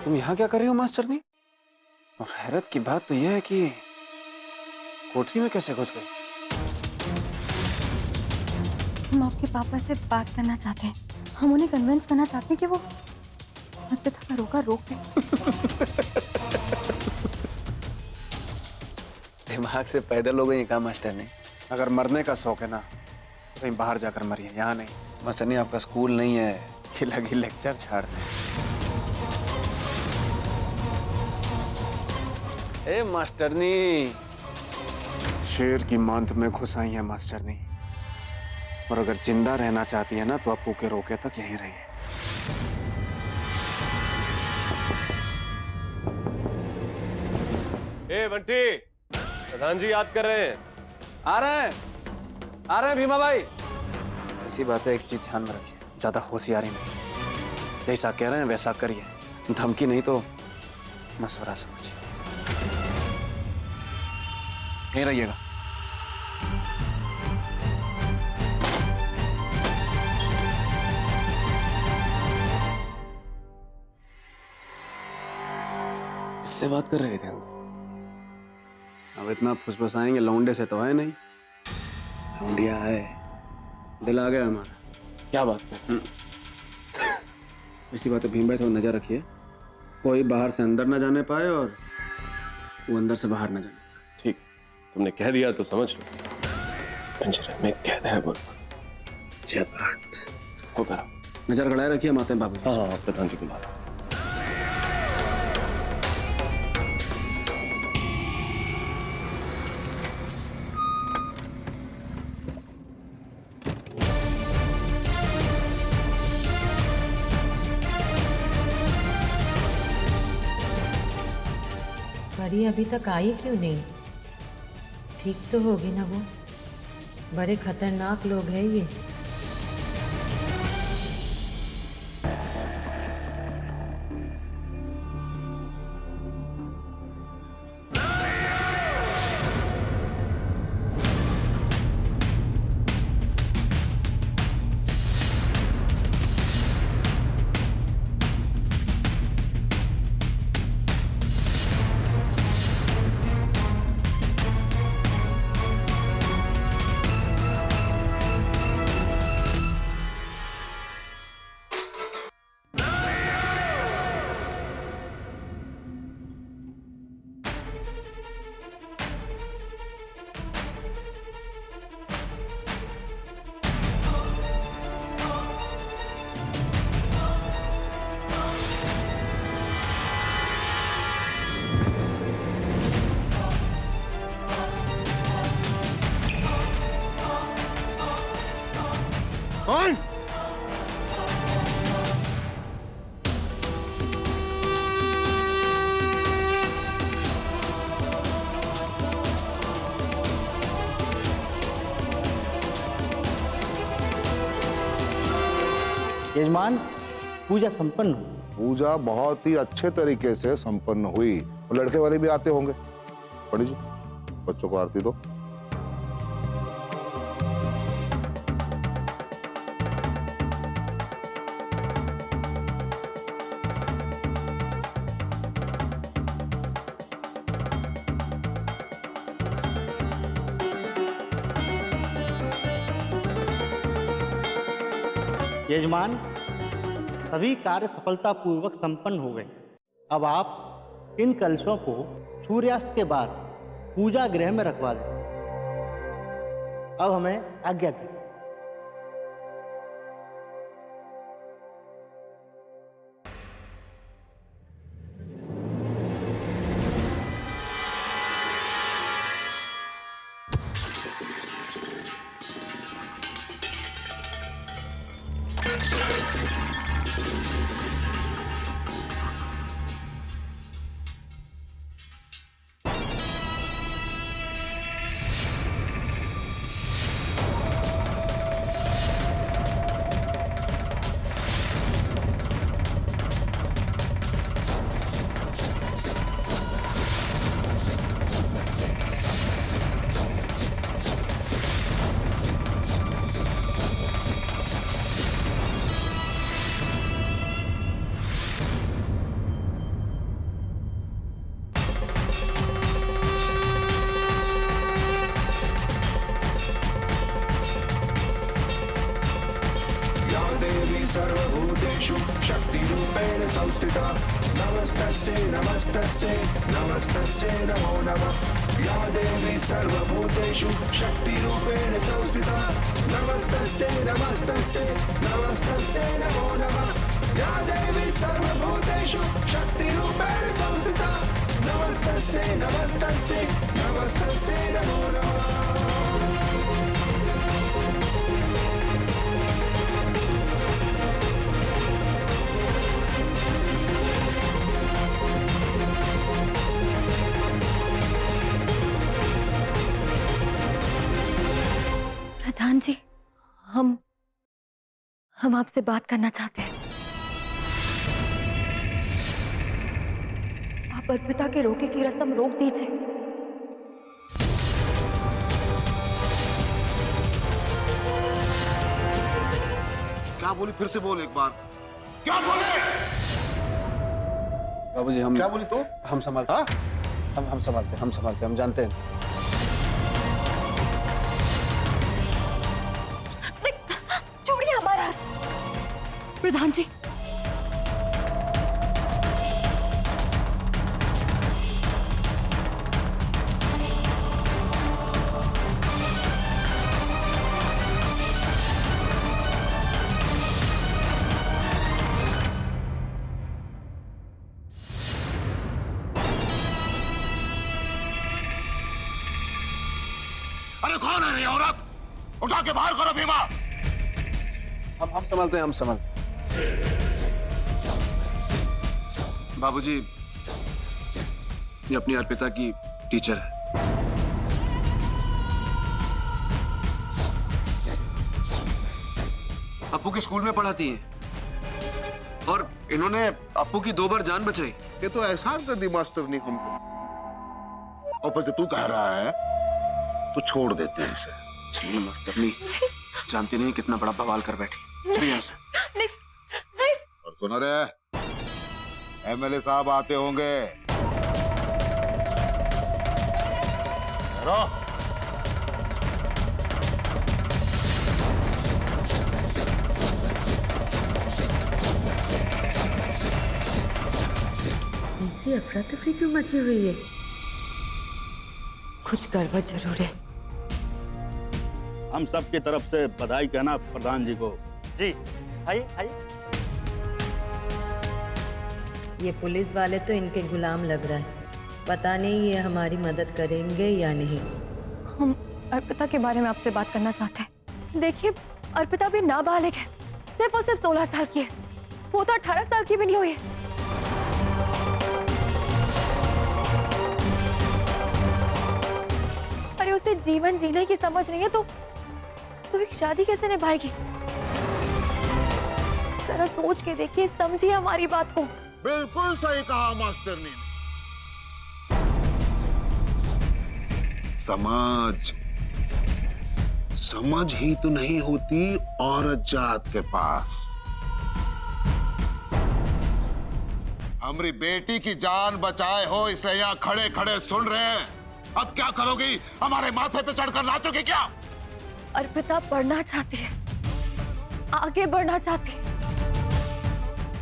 तुम यहाँ क्या कर रही हो मास्टरनी? और हैरत की बात तो यह है कि कोठरी में कैसे घुस गई? हम आपके पापा से बात करना चाहते हैं। हम उन्हें कन्विंस करना चाहते हैं कि वो मत पिता का रोक दें। दिमाग से पैदल हो गई क्या मास्टरनी? अगर मरने का शौक है ना तो कहीं बाहर जाकर मरिए, यहाँ नहीं। मास्टरनी आपका स्कूल नहीं है कि लगी लेक्चर छाड़ने। ए मास्टरनी, शेर की मांद में घुस आई है मास्टरनी, और अगर जिंदा रहना चाहती है ना तो अपू के रोके तक यहीं रहिए। ए बंटी, प्रधान जी याद कर रहे हैं। आ रहे हैं भीमा भाई। ऐसी बात है, एक चीज ध्यान में रखिए, ज्यादा होशियारी नहीं। जैसा कह रहे हैं वैसा करिए, धमकी नहीं तो मशवरा समझिए। यहीं रहिएगा। इससे बात कर रहे थे हम। अब इतना फुसफुसाएंगे लौंडे से तो है नहीं। लौंडिया है, दिल आ गया हमारा। क्या बात है? ऐसी बात है भीम भाई, थोड़ा नजर रखिए, कोई बाहर से अंदर ना जाने पाए और वो अंदर से बाहर ना जाने पाए। ठीक, तुमने कह दिया तो समझ लो। पिंजरे में कैद है वो। जय बात होगा। नजर गड़ाए रखिए माते बाबू जी। हाँ, प्रधान जी बुला। परी अभी तक आई क्यों नहीं? ठीक तो होगी ना वो? बड़े खतरनाक लोग हैं ये। कौन? यजमान, पूजा संपन्न हुई। पूजा बहुत ही अच्छे तरीके से संपन्न हुई। और लड़के वाले भी आते होंगे। पंडित जी, बच्चों को आरती दो। यजमान, सभी कार्य सफलतापूर्वक संपन्न हो गए। अब आप इन कलशों को सूर्यास्त के बाद पूजा गृह में रखवा दें। अब हमें आज्ञा दी। सर्वभूतेषु शक्तिरूपेण संस्थिता नमस्तस्यै नमस्तस्यै नमस्तस्यै नमो नमः या देवी सर्वभूतेषु शक्तिरूपेण संस्थिता नमस्तस्यै नमस्तस्यै नमस्तस्यै नमो नमः या देवी सर्वभूतेषु शक्तिरूपेण संस्थिता नमस्तस्यै नमस्तस्यै नमस्तस्यै नमो नमः प्रधान जी, हम आपसे बात करना चाहते हैं। आप अर्पिता के रोके की रस्म रोक दीजिए। क्या बोली? फिर से बोल एक बार। क्या बोले? बाबूजी हम क्या बोली तू? हम संभालते हम संभालते हम जानते हैं। छोड़िए हमारा हाथ। प्रधान जी, अरे कौन है ये औरत? उठा के बाहर करो भीमा। हम संभालते हैं, हम संभाल। बाबूजी, ये अपनी अर्पिता की टीचर है। अप्पू के स्कूल में पढ़ाती हैं और इन्होंने अप्पू की 2 बार जान बचाई। ये तो एहसान कर दी मास्टर ने हमको। ऊपर से तू कह रहा है तो छोड़ देते हैं इसे। चलिए मास्टरनी, जानती नहीं कितना बड़ा बवाल कर बैठी। चलिए यहाँ से। और सुनो रे, एमएलए साहब आते होंगे। ऐसी अफरा तफरी क्यों मची हुई है? कुछ गड़बड़ जरूर है। हम सब की तरफ से बधाई कहना प्रधान जी को। जी आइए आइए। ये पुलिस वाले तो इनके गुलाम लग रहा है। पता नहीं ये हमारी मदद करेंगे या नहीं। हम अर्पिता के बारे में आपसे बात करना चाहते हैं। देखिए, अर्पिता भी नाबालिग है, सिर्फ और सिर्फ 16 साल की है। वो तो 18 साल की भी नहीं हुई है। अरे उसे जीवन जीने की समझ नहीं है तो एक शादी कैसे निभाएगी? जरा सोच के देखिए, समझिए हमारी बात को। बिल्कुल सही कहा मास्टर ने। समझ ही तो नहीं होती औरत जात के पास। हमारी बेटी की जान बचाए हो इसलिए यहाँ खड़े खड़े सुन रहे हैं। अब क्या करोगी? हमारे माथे पे चढ़कर नाचोगी क्या? अर्पिता पढ़ना चाहती है, आगे बढ़ना चाहती है।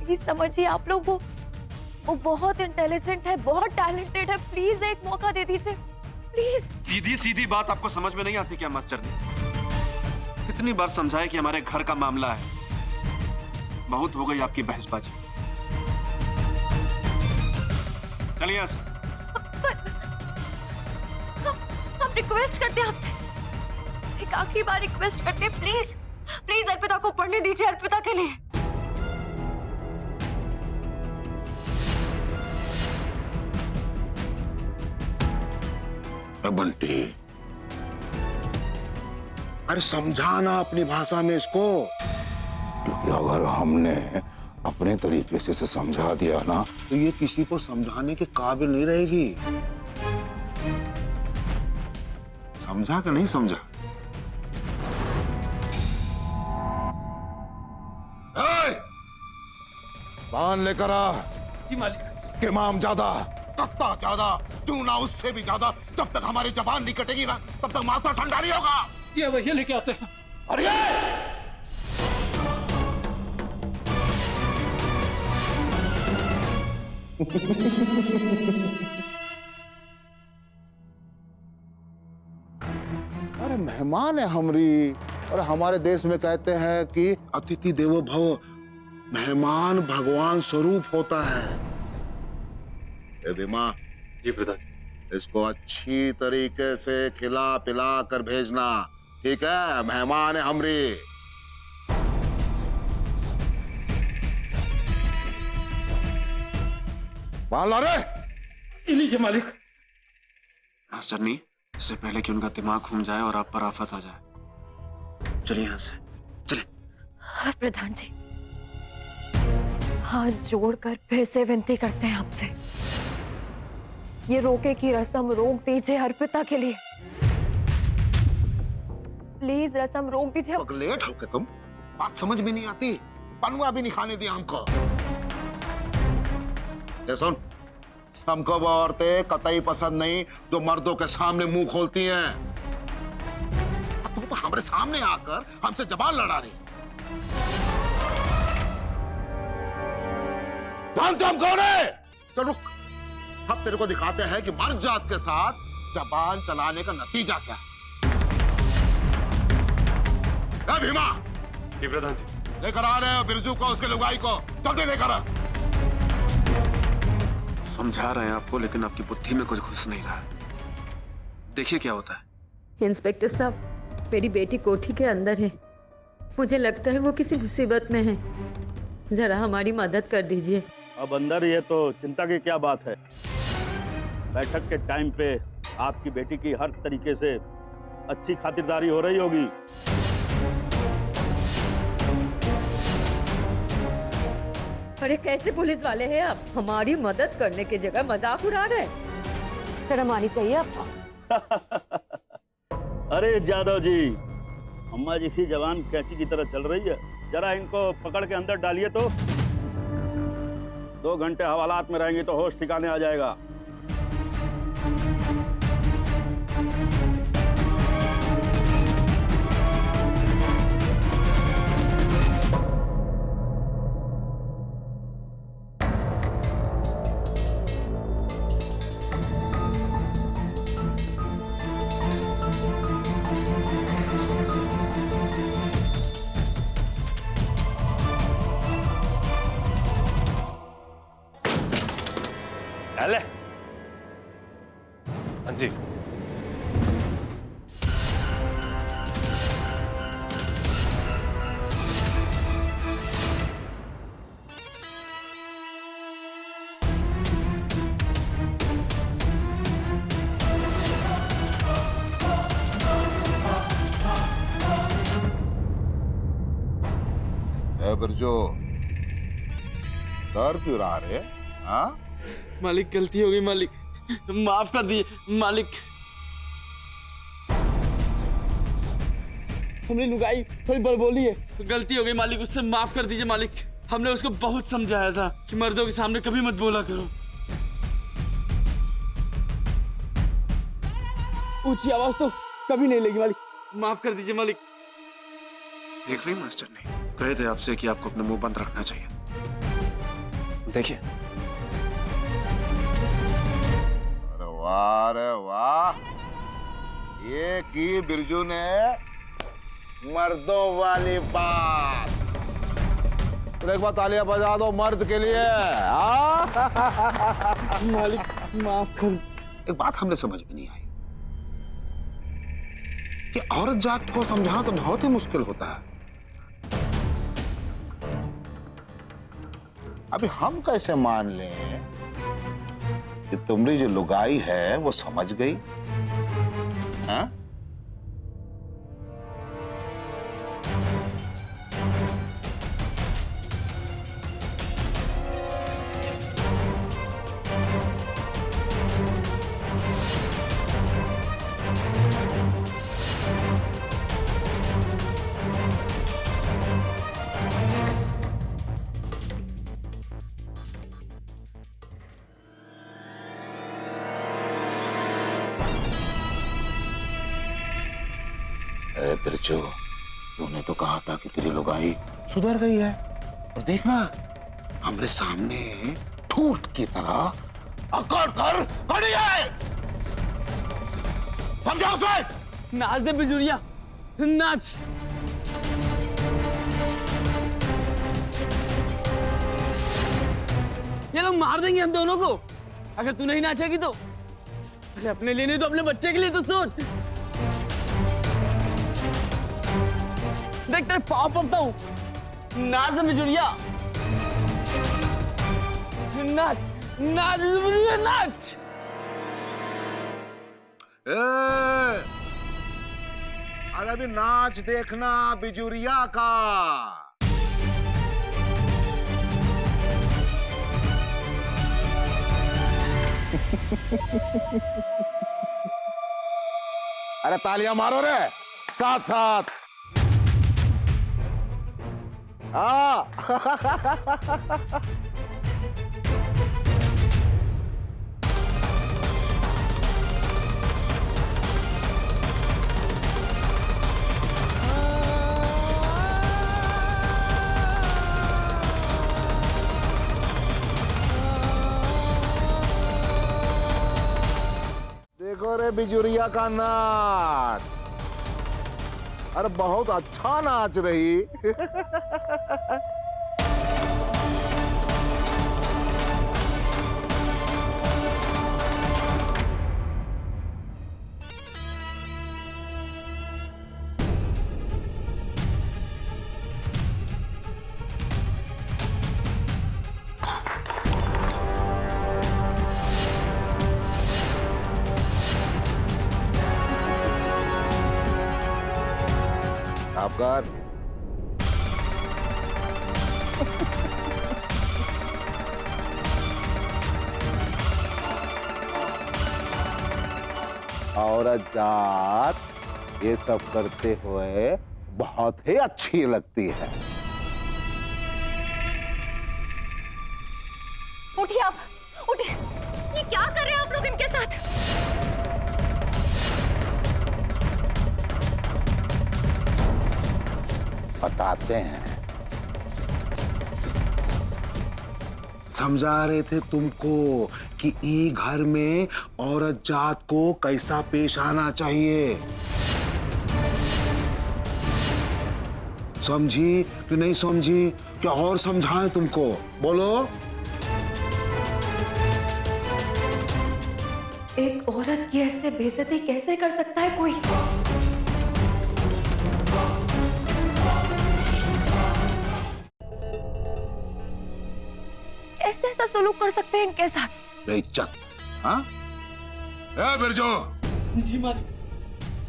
प्लीज समझिए आप लोग, वो बहुत इंटेलिजेंट है, बहुत टैलेंटेड है। प्लीज एक मौका दे दीजिए, प्लीज। सीधी सीधी बात आपको समझ में नहीं आती क्या मास्टर ने? कितनी बार समझाया कि हमारे घर का मामला है। बहुत हो गई आपकी बहसबाजी। चलिए यहाँ से। हम रिक्वेस्ट करते हैं आपसे, एक आखिरी बार रिक्वेस्ट करते हैं, प्लीज प्लीज अर्पिता को पढ़ने दीजिए, अर्पिता के लिए। बंटी, अरे समझाना अपनी भाषा में इसको। क्योंकि अगर हमने अपने तरीके से समझा दिया ना तो ये किसी को समझाने के काबिल नहीं रहेगी। समझा कि नहीं समझा? पान लेकर आ। जी मालिक। कि माम ज्यादा, तत्ता ज्यादा, चूना उससे भी ज्यादा। जब तक हमारी जबान नहीं कटेगी ना तब तक माथा ठंडा नहीं होगा। जी अब ये लेके आते हैं। अरे अरे मेहमान है हमरी, और हमारे देश में कहते हैं कि अतिथि देवो भव, मेहमान भगवान स्वरूप होता है। ए भीमा, जी प्रधान। इसको अच्छी तरीके से खिला पिला कर भेजना, ठीक है? मेहमान है हमरी। मान ला रे। लीजिए मालिक। मास्टर नहीं, इससे पहले कि उनका दिमाग घूम जाए और आप पर आफत आ जाए, चलिए यहाँ से, चले। हाँ, प्रधान जी, हाथ जोड़कर फिर से विनती करते हैं आपसे, ये रोके की रस्म रोक दीजिए अर्पिता के लिए। प्लीज रस्म रोक दीजिए। लेट हो के तुम, बात समझ में नहीं आती, पनुआ भी नहीं खाने दिया हमको। ये सुन, हमको वो औरतें कतई पसंद नहीं जो मर्दों के सामने मुंह खोलती हैं। तुम तो हमारे सामने आकर हमसे जबान लड़ा रही। तुम कौन है? चल रुक, अब तेरे को दिखाते हैं कि मर्द जात के साथ जबान चलाने का नतीजा क्या है। भीमा, जी प्रधान जी। लेकर आ रहे हो बिरजू को, उसके लुगाई को, जल्दी लेकर आ। समझा रहे हैं आपको, लेकिन आपकी बुद्धि में कुछ घुस नहीं रहा। देखिए क्या होता है। इंस्पेक्टर साहब, मेरी बेटी कोठी के अंदर है, मुझे लगता है वो किसी मुसीबत में है, जरा हमारी मदद कर दीजिए। अब अंदर ही है तो चिंता की क्या बात है। बैठक के टाइम पे आपकी बेटी की हर तरीके से अच्छी खातिरदारी हो रही होगी। अरे कैसे पुलिस वाले हैं आप, हमारी मदद करने की जगह मजाक उड़ा रहे। शर्म आनी चाहिए आपको। अरे जादव जी, अम्मा जी की जवान कैंची की तरह चल रही है, जरा इनको पकड़ के अंदर डालिए तो 2 घंटे हवालात में रहेंगे तो होश ठिकाने आ जाएगा। ले। हाँ जी। बिरजू, सर क्यों रहा रे? हाँ मालिक, गलती हो गई मालिक, माफ कर दीजिए मालिक। हमने लुगाई थोड़ी बड़बोली है, गलती हो गई मालिक, उससे माफ कर दीजिए मालिक। हमने उसको बहुत समझाया था कि मर्दों के सामने कभी मत बोला करो। ऊंची आवाज तो कभी नहीं लेगी मालिक, माफ कर दीजिए मालिक। देख रहे हैं मास्टर ने कहे थे आपसे कि आपको अपना मुंह बंद रखना चाहिए। देखिए, वाह रे वाह, ये की बिरजू ने मर्दों वाली बात। तो एक बार तालियां बजा दो मर्द के लिए। मालिक माफ कर। एक बात हमने समझ में नहीं आई कि औरत जात को समझाना तो बहुत ही मुश्किल होता है। अभी हम कैसे मान लें कि तुम्हारी जो लुगाई है वो समझ गई? हाँ? बिरजू, तूने तो कहा था कि तेरी लुगाई सुधर गई है, और देखना हमारे सामने ठूठ की तरह अकड़ कर खड़ी है। समझा उसे? नाच दे बिजुरिया, नाच। ये लोग मार देंगे हम दोनों को अगर तू नहीं नाचेगी तो। अरे अपने लिए नहीं तो अपने बच्चे के लिए तो सोच। देख तेरे पाँव पड़ता हूँ, नाच दे बिजुरिया, नाच नाच बिजुरिया, नाच। अरे अभी नाच देखना बिजुरिया का। अरे तालियां मारो रे साथ साथ। देखो रे बिजुरिया का नाच। अरे बहुत अच्छा नाच रही। आपका औरत जात ये सब करते हुए बहुत ही अच्छी लगती है। उठिए आप, उठिए। ये क्या कर रहे हैं आप लोग इनके साथ? बताते हैं। समझा रहे थे तुमको कि ई घर में औरत जात को कैसा पेश आना चाहिए। समझी कि नहीं समझी? क्या और समझाएं तुमको? बोलो। एक औरत की ऐसे बेइज्जती कैसे कर सकता है कोई? कैसे ऐसा सलूक कर सकते हैं इनके साथ? बेइज्जत, हाँ? ए बिरजू, जी मालिक।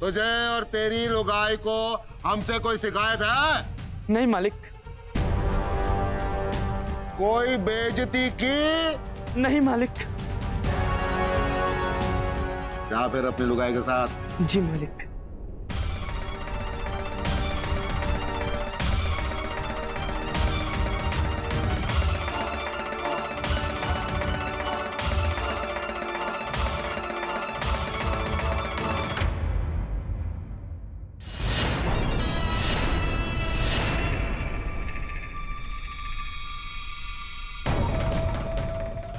तुझे और तेरी लुगाई को हमसे कोई शिकायत है? नहीं मालिक। कोई बेइज्जती की? नहीं मालिक। जा फिर अपनी लुगाई के साथ। जी मालिक।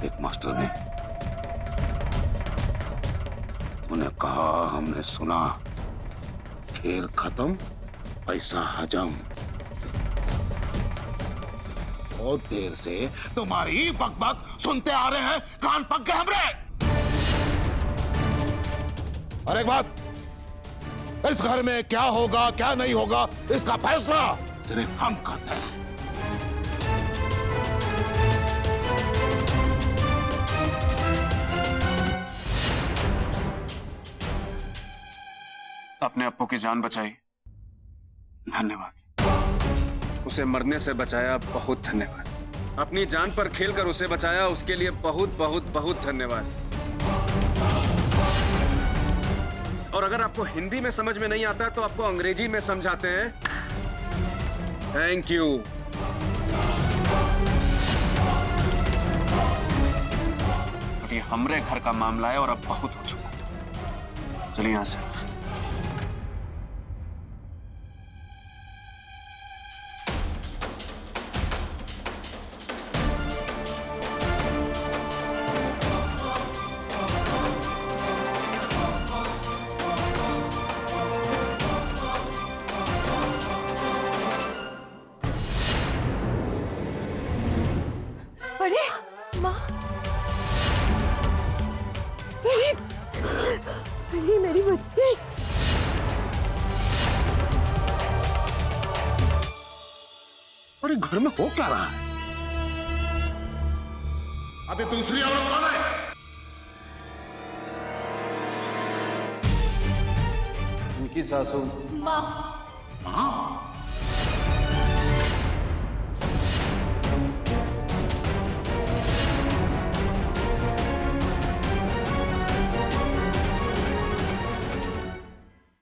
एक मास्टर ने उन्हें कहा, हमने सुना, खेल खत्म पैसा हजम। बहुत देर से तुम्हारी बकबक सुनते आ रहे हैं, कान पक गए हमरे। और एक बात, इस घर में क्या होगा क्या नहीं होगा इसका फैसला सिर्फ हम करते हैं। अपने अप्पू की जान बचाई, धन्यवाद। उसे मरने से बचाया, बहुत धन्यवाद। अपनी जान पर खेलकर उसे बचाया, उसके लिए बहुत बहुत बहुत धन्यवाद। और अगर आपको हिंदी में समझ में नहीं आता तो आपको अंग्रेजी में समझाते हैं। Thank you. अब ये हमरे घर का मामला है और अब बहुत हो चुका। चलिए यहां से। अरे माँ, अरे अरे मेरी बच्ची। अरे घर में हो क्या रहा है? अबे दूसरी औरत कौन है? उनकी सासू। माँ। हाँ,